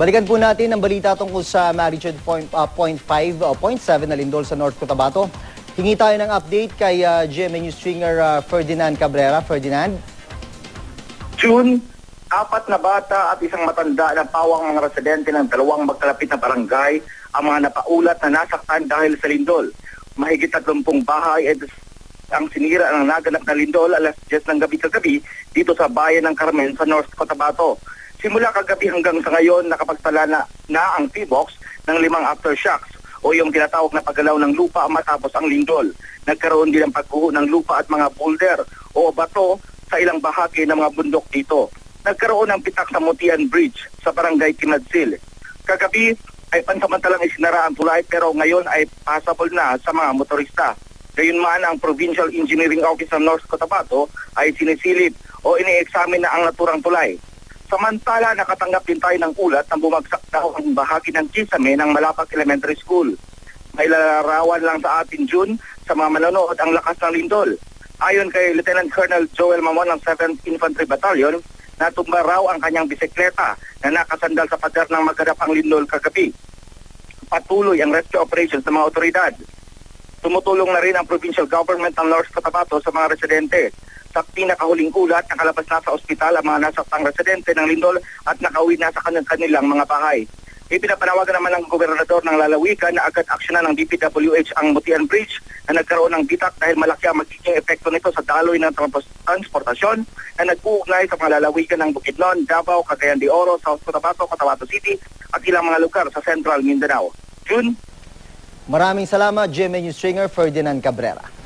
Balikan po natin ang balita tungkol sa magnitude 0.5 o 0.7 na lindol sa North Cotabato. Hingi tayo ng update kay GMA News stringer Ferdinand Cabrera. Ferdinand? June, 4 na bata at isang matanda na pawang mga residente ng dalawang magkalapit na barangay ang mga napaulat na nasaktan dahil sa lindol. Mahigit 30 bahay ay ang sinira ng naganap na lindol alas 10 ng gabi kagabi dito sa bayan ng Carmen sa North Cotabato. Simula kagabi hanggang sa ngayon, nakapagtala na ang T-box ng 5 aftershocks o yung tinatawag na paggalaw ng lupa matapos ang lindol. Nagkaroon din ng pagguho ng lupa at mga boulder o bato sa ilang bahagi ng mga bundok dito. Nagkaroon ng pitak sa Mutian Bridge sa barangay Kinadsil. Kagabi ay pansamantalang isinara ang tulay pero ngayon ay passable na sa mga motorista. Gayunman, ang Provincial Engineering Office ng North Cotabato ay sinisilip o ini-examine na ang naturang tulay. Samantala, nakatanggap din tayo ng ulat na bumagsak daw ang bahagi ng kisame ng Malapak Elementary School. May larawan lang sa atin, June, sa mga manonood ang lakas ng lindol. Ayon kay Lieutenant Colonel Joel Mamon ng 7th Infantry Battalion, natumba raw ang kanyang bisikleta na nakasandal sa pader ng maganap ang lindol kagabi. Patuloy ang rescue operations ng mga otoridad. Tumutulong na rin ang provincial government ng North Cotabato sa mga residente. Sa pinakahuling ulat, nakalabas na sa ospital ang mga nasaktang residente ng lindol at nakauwi na sa kanilang mga bahay. Ipinapanawagan naman ng gobernador ng lalawigan na agad aksyonan ng DPWH ang Mutian Bridge na nagkaroon ng bitak dahil malaki ang magiging epekto nito sa daloy ng transportasyon na nag-uugnay sa mga lalawigan ng Bukidnon, Davao, Cagayan de Oro, South Cotabato, Cotabato City at ilang mga lugar sa Central Mindanao. June? Maraming salamat, GMA News stringer Ferdinand Cabrera.